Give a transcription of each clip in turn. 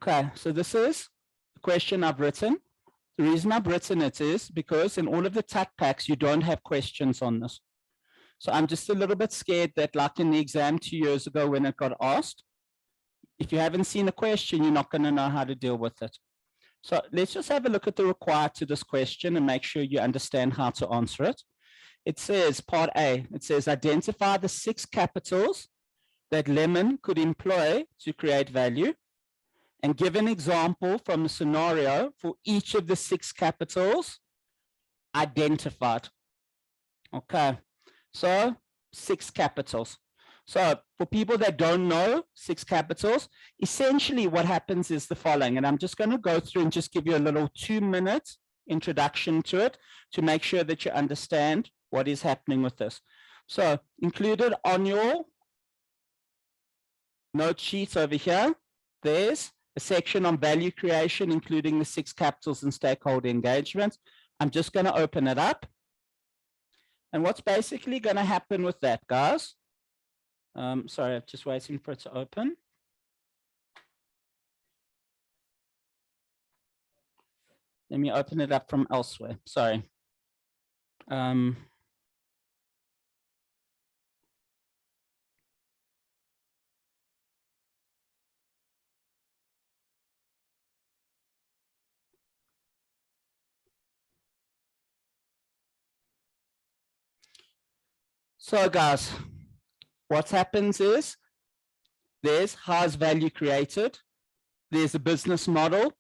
Okay, so this is the question I've written. The reason I've written it is because in all of the TAT packs, you don't have questions on this. So I'm just a little bit scared that, like in the exam 2 years ago when it got asked, if you haven't seen a question, you're not going to know how to deal with it. So let's just have a look at the required to this question and make sure you understand how to answer it. It says, part A, it says, identify the 6 capitals that Lemon could employ to create value, and give an example from the scenario for each of the 6 capitals identified. Okay, so 6 capitals. So for people that don't know 6 capitals, essentially what happens is the following, and I'm just going to go through and just give you a little 2-minute introduction to it to make sure that you understand what is happening with this. So included on your note sheets over here, there's a section on value creation, including the 6 capitals and stakeholder engagement. I'm just going to open it up. And what's basically going to happen with that, guys? Sorry, I'm just waiting for it to open. Let me open it up from elsewhere. Sorry. So guys, what happens is there's how is value created. There's a business model.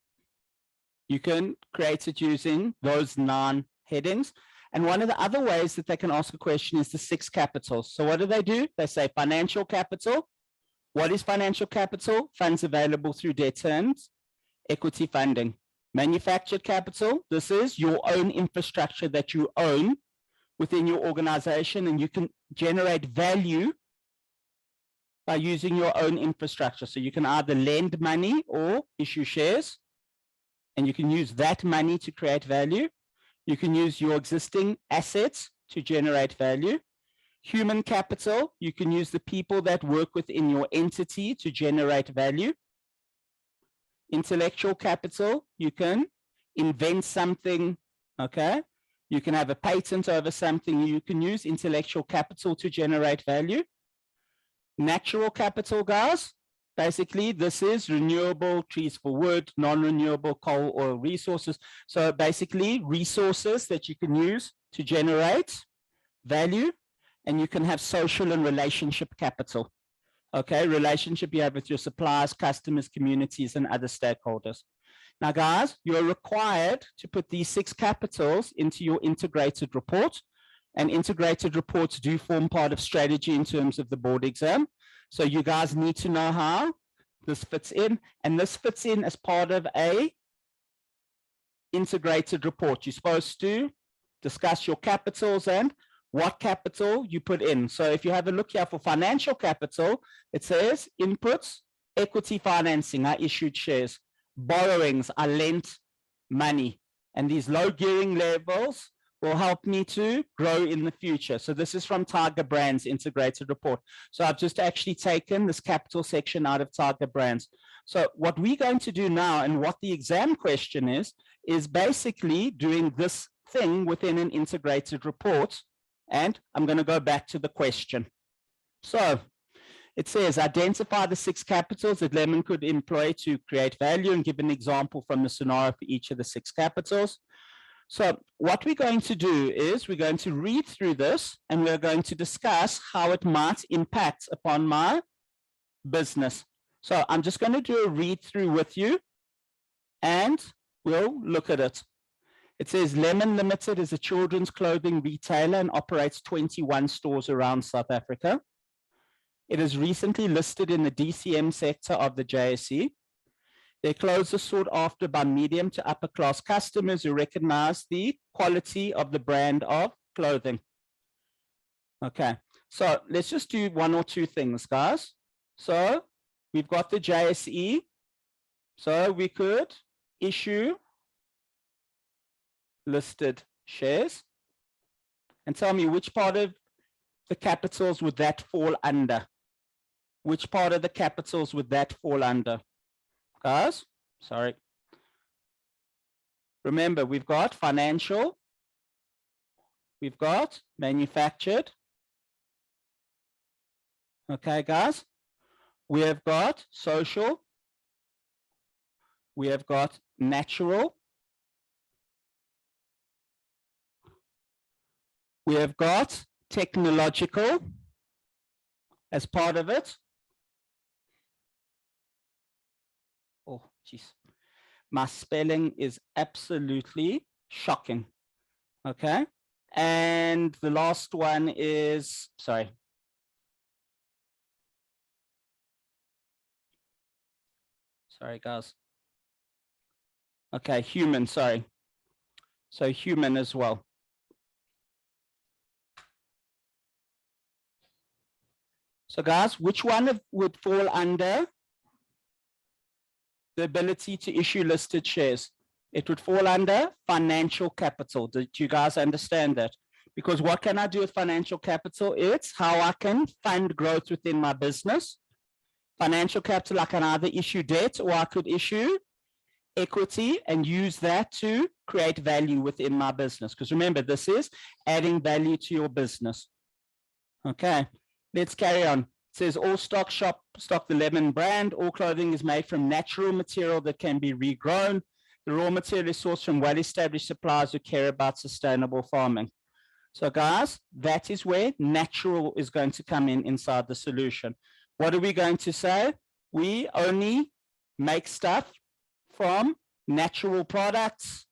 You can create it using those 9 headings. And one of the other ways that they can ask a question is the 6 capitals. So what do? They say financial capital. What is financial capital? Funds available through debt terms, equity funding. Manufactured capital, this is your own infrastructure that you own within your organization, and you can generate value by using your own infrastructure. So you can either lend money or issue shares, and you can use that money to create value. You can use your existing assets to generate value. Human capital, you can use the people that work within your entity to generate value. Intellectual capital, you can invent something, okay? You can have a patent over something. You can use intellectual capital to generate value. Natural capital, guys, basically this is renewable trees for wood, non-renewable coal, oil resources. So basically resources that you can use to generate value. And you can have social and relationship capital. Okay, relationship you have with your suppliers, customers, communities, and other stakeholders. Now, guys, you're required to put these 6 capitals into your integrated report, and integrated reports do form part of strategy in terms of the board exam. So you guys need to know how this fits in, and this fits in as part of a integrated report. You're supposed to discuss your capitals and what capital you put in. So if you have a look here for financial capital, it says inputs, equity financing, I issued shares. Borrowings, I lent money. And these low gearing levels will help me to grow in the future. So this is from Tiger Brands integrated report. So I've just actually taken this capital section out of Tiger Brands. So what we're going to do now, and what the exam question is basically doing this thing within an integrated report. And I'm going to go back to the question. So it says, identify the 6 capitals that Lemon could employ to create value, and give an example from the scenario for each of the 6 capitals. So what we're going to do is we're going to read through this, and we're going to discuss how it might impact upon my business. So I'm just going to do a read through with you, and we'll look at it. It says Lemon Limited is a children's clothing retailer and operates 21 stores around South Africa. It is recently listed in the DCM sector of the JSE. Their clothes are sought after by medium to upper class customers who recognize the quality of the brand of clothing. Okay, so let's just do 1 or 2 things, guys. So we've got the JSE. So we could issue listed shares, and tell me which part of the capitals would that fall under? Which part of the capitals would that fall under? Guys, sorry. Remember, we've got financial, we've got manufactured. Okay, guys. We have got social. We have got natural. We have got technological as part of it. Oh, geez. My spelling is absolutely shocking. Okay. And the last one is, sorry. Sorry, guys. Okay, human, sorry. So human as well. So guys, which one would fall under the ability to issue listed shares? It would fall under financial capital. Do you guys understand that? Because what can I do with financial capital? It's how I can fund growth within my business. Financial capital, I can either issue debt or I could issue equity and use that to create value within my business. Because remember, this is adding value to your business. Okay, let's carry on. It says all stock the Lemon brand. All clothing is made from natural material that can be regrown. The raw material is sourced from well-established suppliers who care about sustainable farming. So guys, that is where natural is going to come in inside the solution. What are we going to say? We only make stuff from natural products,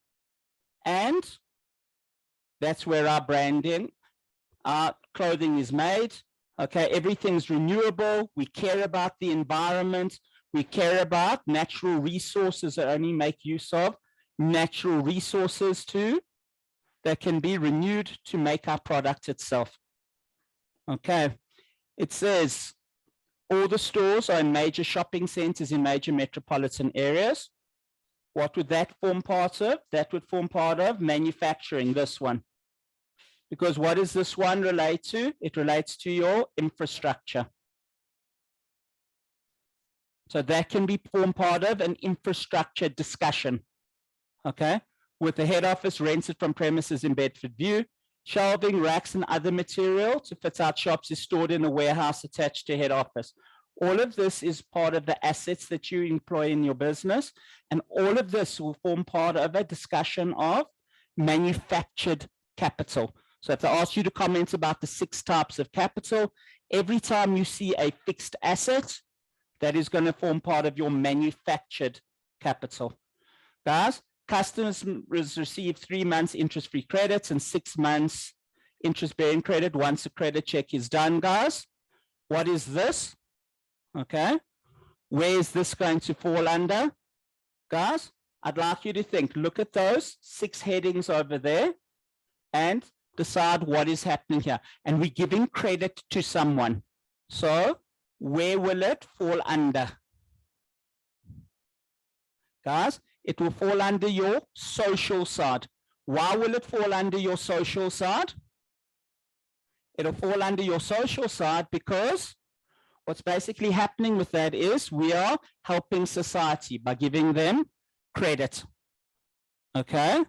and that's where our branding, our clothing is made. Okay, everything's renewable. We care about the environment. We care about natural resources that only make use of natural resources too, that can be renewed to make our product itself. Okay, it says all the stores are in major shopping centers in major metropolitan areas. What would that form part of? That would form part of manufacturing, this one. Because what does this one relate to? It relates to your infrastructure. So that can be form part of an infrastructure discussion. Okay, with the head office rented from premises in Bedford View, shelving, racks, and other material to fit out shops is stored in a warehouse attached to head office. All of this is part of the assets that you employ in your business, and all of this will form part of a discussion of manufactured capital. So if I ask you to comment about the 6 types of capital, every time you see a fixed asset, that is going to form part of your manufactured capital. Guys, customers receive 3 months interest-free credits and 6 months interest-bearing credit once a credit check is done, guys. What is this? Okay, where is this going to fall under? Guys, I'd like you to think, look at those 6 headings over there and decide what is happening here. And we're giving credit to someone. So where will it fall under? Guys, it will fall under your social side. Why will it fall under your social side? It'll fall under your social side because what's basically happening with that is we are helping society by giving them credit. Okay,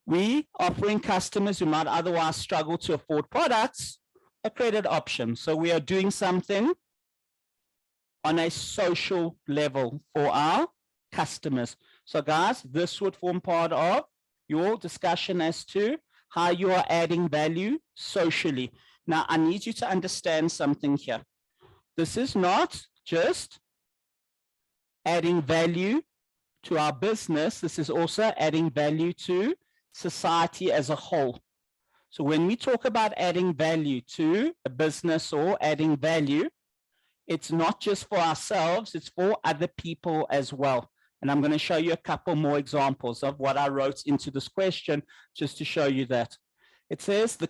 we offering customers who might otherwise struggle to afford products a credit option. So we are doing something on a social level for our customers. So guys, this would form part of your discussion as to how you are adding value socially. Now, I need you to understand something here. This is not just adding value to our business. This is also adding value to society as a whole. So when we talk about adding value to a business or adding value, it's not just for ourselves, it's for other people as well. And I'm going to show you a couple more examples of what I wrote into this question just to show you that. It says the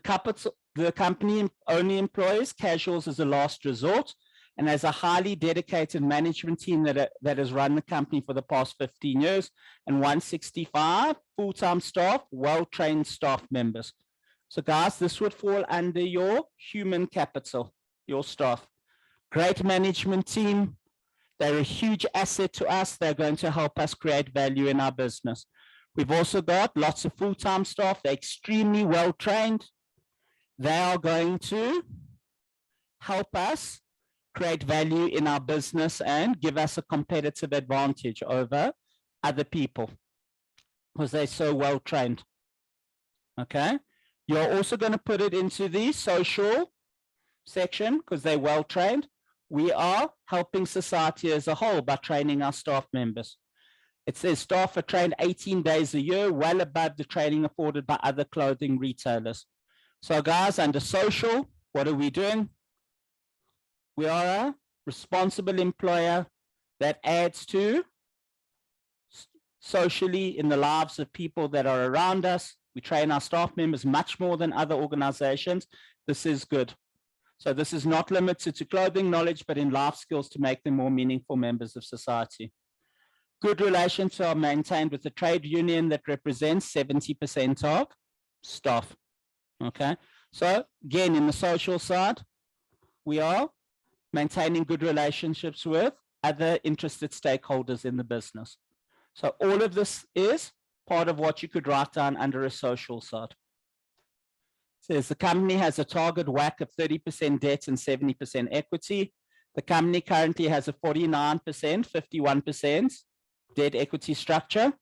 company only employs casuals as a last resort and has a highly dedicated management team that has run the company for the past 15 years and 165 full-time staff, well-trained staff members. So guys, this would fall under your human capital, your staff. Great management team, They're a huge asset to us. They're going to help us create value in our business. We've also got lots of full-time staff. They're extremely well trained. They are going to help us create value in our business and give us a competitive advantage over other people because they're so well trained. Okay. You're also going to put it into the social section because they're well trained. We are helping society as a whole by training our staff members. It says staff are trained 18 days a year, well above the training afforded by other clothing retailers. So guys, under social, what are we doing? We are a responsible employer that adds to socially in the lives of people that are around us. We train our staff members much more than other organizations. This is good. So this is not limited to clothing knowledge, but in life skills to make them more meaningful members of society. Good relations are maintained with the trade union that represents 70% of staff. Okay. So again, in the social side, we are maintaining good relationships with other interested stakeholders in the business. So all of this is part of what you could write down under a social side. It says the company has a target WACC of 30% debt and 70% equity. The company currently has a 49%, 51% debt equity structure.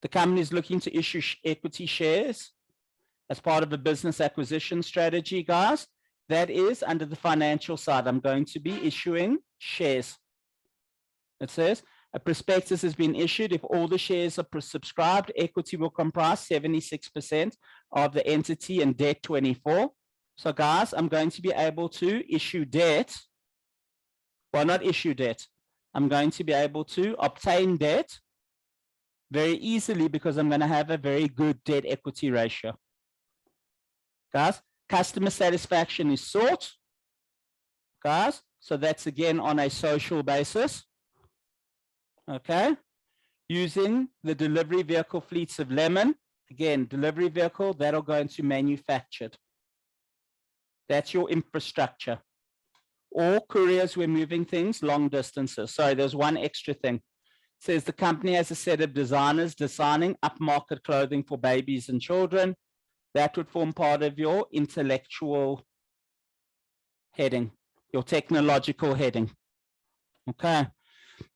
The company is looking to issue equity shares as part of a business acquisition strategy, guys. That is under the financial side. I'm going to be issuing shares. It says a prospectus has been issued. If all the shares are subscribed, equity will comprise 76% of the entity and debt 24%. So guys, I'm going to be able to issue debt. Well, not issue debt. I'm going to be able to obtain debt very easily because I'm going to have a very good debt equity ratio. Guys, customer satisfaction is sought. Guys, so that's again on a social basis. Okay. Using the delivery vehicle fleets of Lemon. Again, delivery vehicle, that'll go into manufactured. That's your infrastructure. Or couriers, we're moving things long distances. Sorry, there's one extra thing. It says the company has a set of designers designing upmarket clothing for babies and children. That would form part of your intellectual heading, your technological heading. Okay.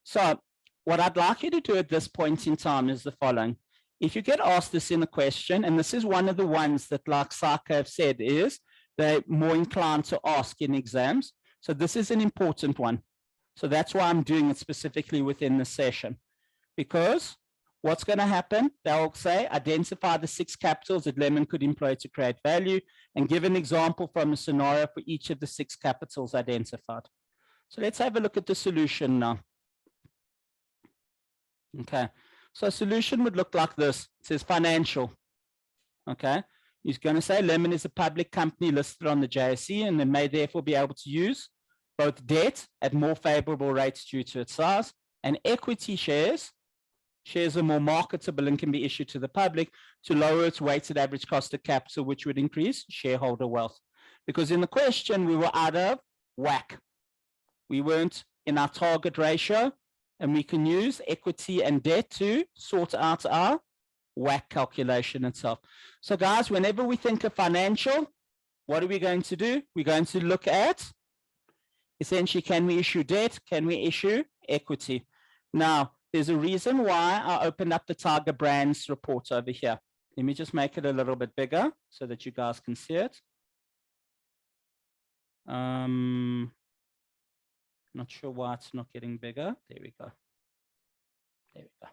So what I'd like you to do at this point in time is the following. If you get asked this in a question, and this is one of the ones that, like Saka have said, is they're more inclined to ask in exams. So this is an important one. So that's why I'm doing it specifically within the session. Because what's going to happen, they'll say, identify the 6 capitals that Lemon could employ to create value and give an example from a scenario for each of the 6 capitals identified. So let's have a look at the solution now. Okay, so a solution would look like this. It says financial. Okay, he's going to say Lemon is a public company listed on the JSE and they may therefore be able to use both debt at more favorable rates due to its size and equity shares. Shares are more marketable and can be issued to the public to lower its weighted average cost of capital, which would increase shareholder wealth. Because in the question, we were out of whack. We weren't in our target ratio, and we can use equity and debt to sort out our WACC calculation itself. So guys, whenever we think of financial, what are we going to do? We're going to look at, essentially, can we issue debt? Can we issue equity? Now, there's a reason why I opened up the Tiger Brands report over here. Let me just make it a little bit bigger so that you guys can see it. Not sure why it's not getting bigger. There we go. There we go.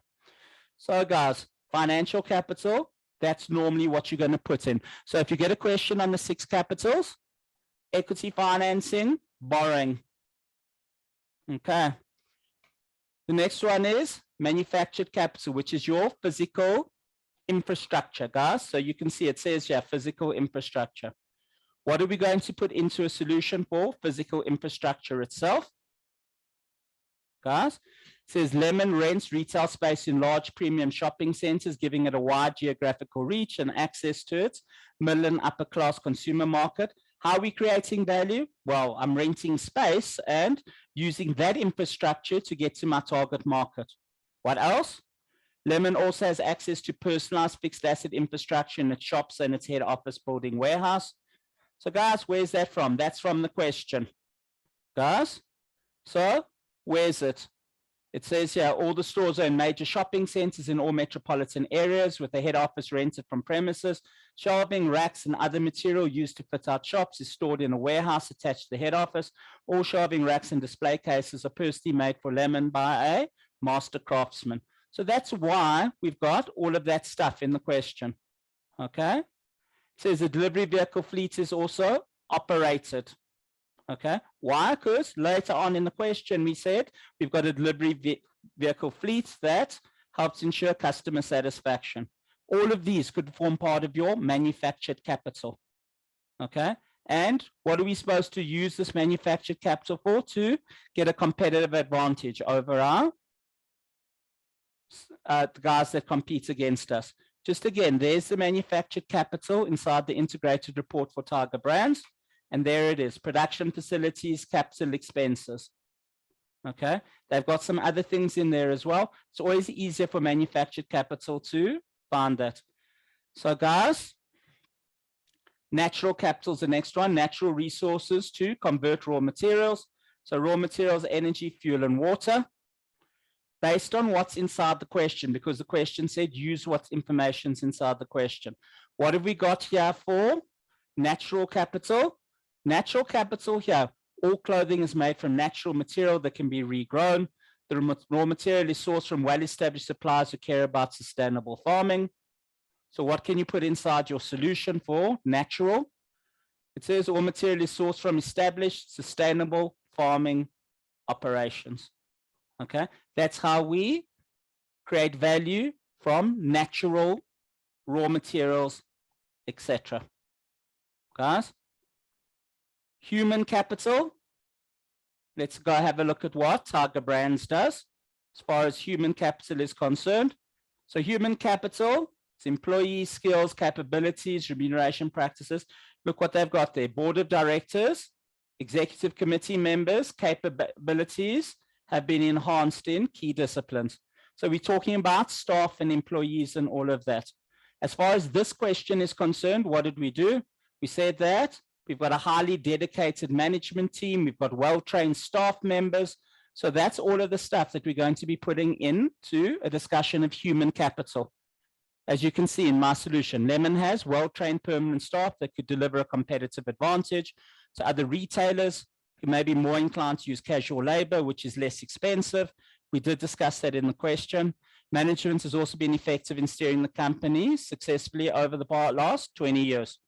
So guys, financial capital, that's normally what you're going to put in. So if you get a question on the 6 capitals, equity financing, borrowing. Okay. The next one is manufactured capital, which is your physical infrastructure, guys. So you can see it says here, physical infrastructure. What are we going to put into a solution for physical infrastructure itself? Guys, it says Lemon rents retail space in large premium shopping centers, giving it a wide geographical reach and access to its middle and upper class consumer market. How are we creating value? Well, I'm renting space and using that infrastructure to get to my target market. What else? Lemon also has access to personalized fixed asset infrastructure in its shops and its head office building warehouse. So guys, where's that from? That's from the question. Guys, so where's it? It says here, all the stores are in major shopping centers in all metropolitan areas with the head office rented from premises. Shelving, racks, and other material used to fit out shops is stored in a warehouse attached to the head office. All shelving, racks, and display cases are personally made for Lemon by a master craftsman. So that's why we've got all of that stuff in the question. Okay. It says the delivery vehicle fleet is also operated. Okay. Why? Because later on in the question, we said we've got a delivery vehicle fleet that helps ensure customer satisfaction. All of these could form part of your manufactured capital. Okay. And what are we supposed to use this manufactured capital for? To get a competitive advantage over our the guys that compete against us. Just again, there's the manufactured capital inside the integrated report for Tiger Brands. And there it is, production facilities, capital expenses. Okay, they've got some other things in there as well. It's always easier for manufactured capital to find that. So guys, natural capital is the next one, natural resources to convert raw materials. So raw materials, energy, fuel, and water. Based on what's inside the question, because the question said use what information's inside the question. What have we got here for natural capital? Natural capital here, all clothing is made from natural material that can be regrown. The raw material is sourced from well-established suppliers who care about sustainable farming. So what can you put inside your solution for natural? It says all material is sourced from established sustainable farming operations. Okay, that's how we create value from natural raw materials, etc. Guys, human capital. Let's go have a look at what Tiger Brands does as far as human capital is concerned. So human capital, it's employee skills, capabilities, remuneration practices. Look what they've got there. Board of directors, executive committee members, capabilities have been enhanced in key disciplines. So we're talking about staff and employees and all of that. As far as this question is concerned, what did we do? We said that we've got a highly dedicated management team. We've got well-trained staff members. So that's all of the stuff that we're going to be putting into a discussion of human capital. As you can see in my solution, Lemon has well-trained permanent staff that could deliver a competitive advantage to other retailers who may be more inclined to use casual labor, which is less expensive. We did discuss that in the question. Management has also been effective in steering the company successfully over the last 20 years.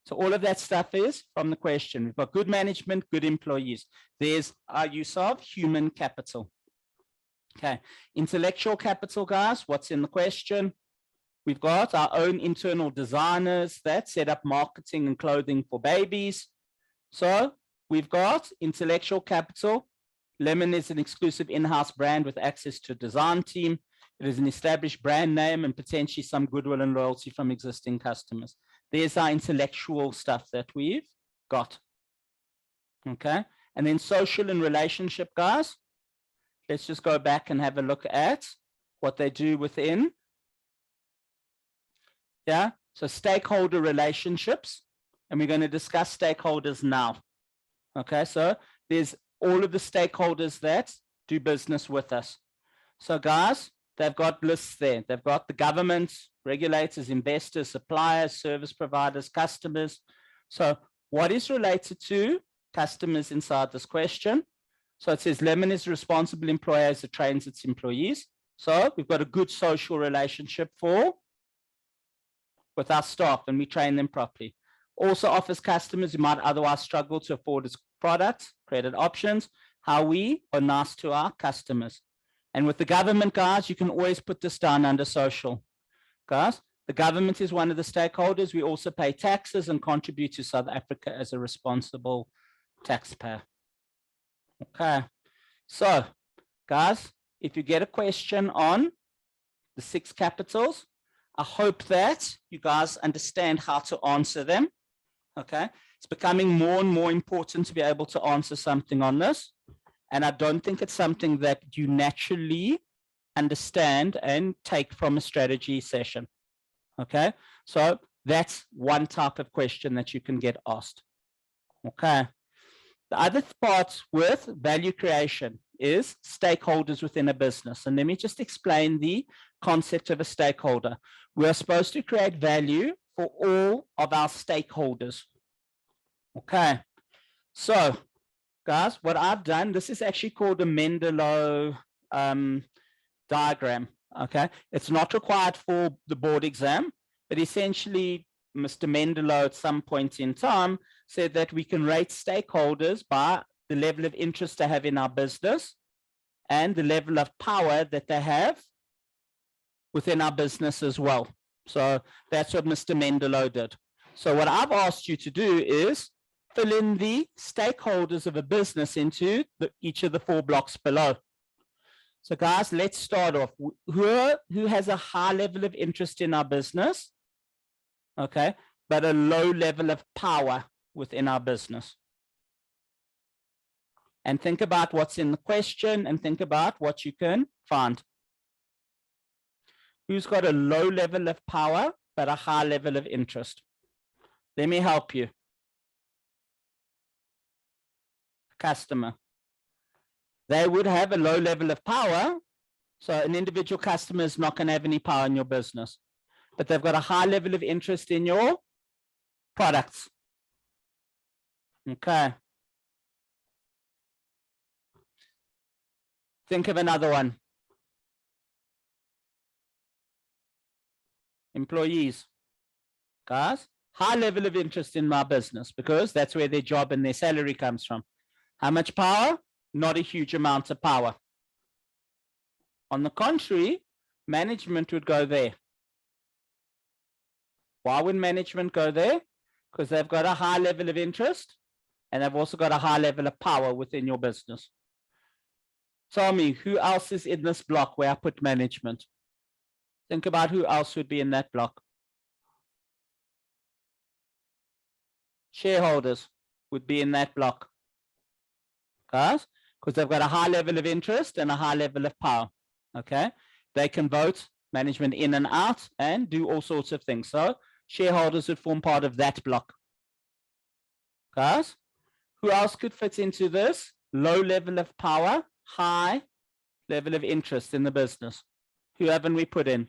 So all of that stuff is from the question. We've got good management, good employees. There's our use of human capital. Okay, intellectual capital, guys, what's in the question? We've got our own internal designers that set up marketing and clothing for babies. So we've got intellectual capital. Lemon is an exclusive in-house brand with access to a design team. It is an established brand name and potentially some goodwill and loyalty from existing customers. There's our intellectual stuff that we've got. Okay, and then social and relationship, guys. Let's just go back and have a look at what they do within. Yeah, so stakeholder relationships, and we're going to discuss stakeholders now. Okay, so there's all of the stakeholders that do business with us. So guys, they've got lists there. They've got the government, regulators, investors, suppliers, service providers, customers. So what is related to customers inside this question? So it says Lemon is a responsible employer as it trains its employees. So we've got a good social relationship with our staff and we train them properly. Also offers customers who might otherwise struggle to afford its products, credit options, how we are nice to our customers. And with the government, guys, you can always put this down under social. Guys, the government is one of the stakeholders. We also pay taxes and contribute to South Africa as a responsible taxpayer. Okay, so guys, if you get a question on the 6 capitals, I hope that you guys understand how to answer them. Okay, it's becoming more and more important to be able to answer something on this. And I don't think it's something that you naturally understand and take from a strategy session. Okay, so that's one type of question that you can get asked. Okay, the other part with value creation is stakeholders within a business. And let me just explain the concept of a stakeholder. We are supposed to create value for all of our stakeholders. Okay, so guys, what I've done, this is actually called a Mendeley diagram. Okay, it's not required for the board exam, but essentially Mr. Mendeley at some point in time said that we can rate stakeholders by the level of interest they have in our business and the level of power that they have within our business as well. So that's what Mr. Mendeley did. So what I've asked you to do is fill in the stakeholders of a business into each of the 4 blocks below. So guys, let's start off. Who has a high level of interest in our business? Okay, but a low level of power within our business. And think about what's in the question and think about what you can find. Who's got a low level of power, but a high level of interest? Let me help you. Customer. They would have a low level of power. So an individual customer is not going to have any power in your business, but they've got a high level of interest in your products. Okay. Think of another one. Employees. Guys, high level of interest in my business because that's where their job and their salary comes from. How much power? Not a huge amount of power. On the contrary, management would go there. Why would management go there? Because they've got a high level of interest and they've also got a high level of power within your business. Tell me, who else is in this block where I put management? Think about who else would be in that block. Shareholders would be in that block. Guys, because they've got a high level of interest and a high level of power. Okay, they can vote management in and out and do all sorts of things. So shareholders would form part of that block. Guys, who else could fit into this? Low level of power, high level of interest in the business. Who haven't we put in?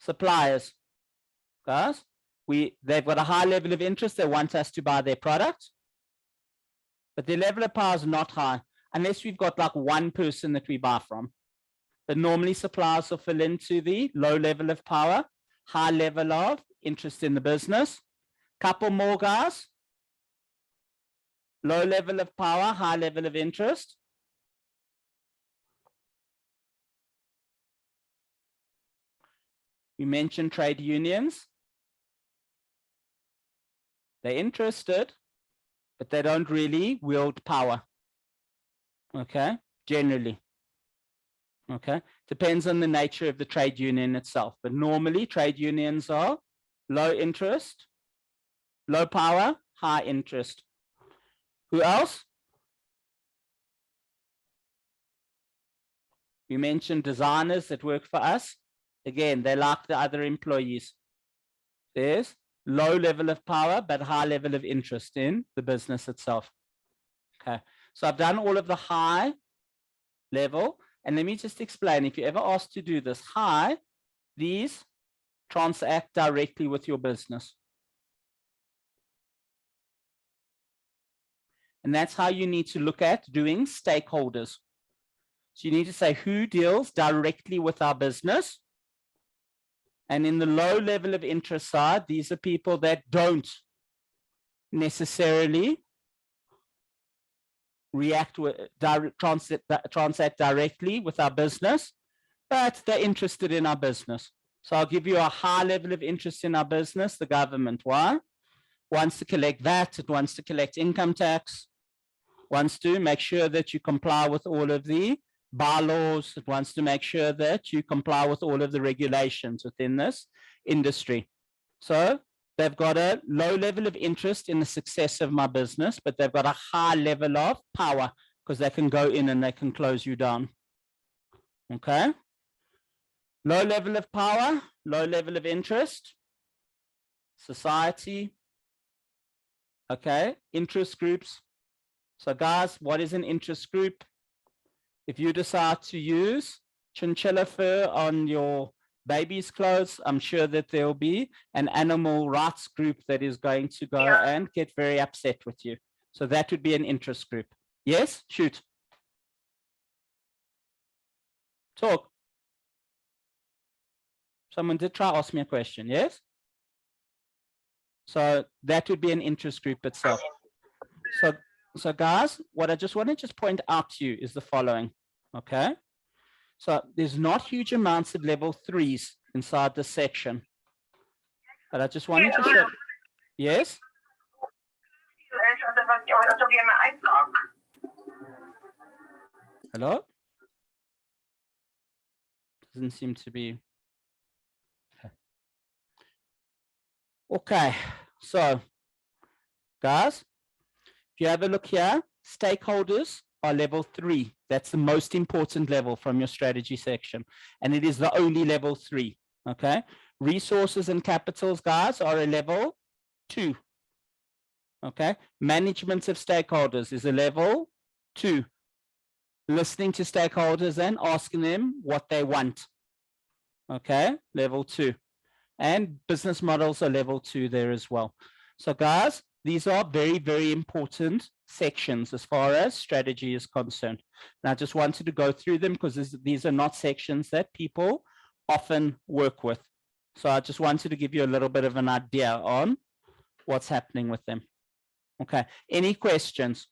Suppliers. Guys, they've got a high level of interest. They want us to buy their product, but their level of power is not high unless we've got like one person that we buy from. But normally suppliers will fill into the low level of power, high level of interest in the business. Couple more guys. Low level of power, high level of interest. We mentioned trade unions. They're interested, but they don't really wield power. Okay, generally. Okay, depends on the nature of the trade union itself, but normally trade unions are low interest, low power, high interest. Who else? We mentioned designers that work for us. Again, they're like the other employees. There's low level of power, but high level of interest in the business itself. Okay, so I've done all of the high level. And let me just explain, if you're ever asked to do this high, these transact directly with your business. And that's how you need to look at doing stakeholders. So you need to say who deals directly with our business. And in the low level of interest side, these are people that don't necessarily react with transact directly with our business, but they're interested in our business. So I'll give you a high level of interest in our business, the government. Why? Wants to collect VAT, it wants to collect income tax, wants to make sure that you comply with all of the bylaws, it wants to make sure that you comply with all of the regulations within this industry. So they've got a low level of interest in the success of my business, but they've got a high level of power because they can go in and they can close you down. Okay. Low level of power, low level of interest, society. Okay. Interest groups. So guys, what is an interest group? If you decide to use chinchilla fur on your baby's clothes, I'm sure that there will be an animal rights group that is going to go and get very upset with you. So that would be an interest group. Yes, shoot. Talk. Someone did try to ask me a question, yes? So that would be an interest group itself. So guys, what I just want to just point out to you is the following, okay? So there's not huge amounts of level 3s inside this section, but I just wanted to show, yes? Hello? Doesn't seem to be. Okay, so guys, if you have a look here, stakeholders are level 3. That's the most important level from your strategy section. And it is the only level 3, okay? Resources and capitals, guys, are a level 2, okay? Management of stakeholders is a level 2. Listening to stakeholders and asking them what they want, okay? Level 2. And business models are level 2 there as well. So guys, these are very, very important sections as far as strategy is concerned. And I just wanted to go through them because these are not sections that people often work with. So I just wanted to give you a little bit of an idea on what's happening with them. Okay, any questions?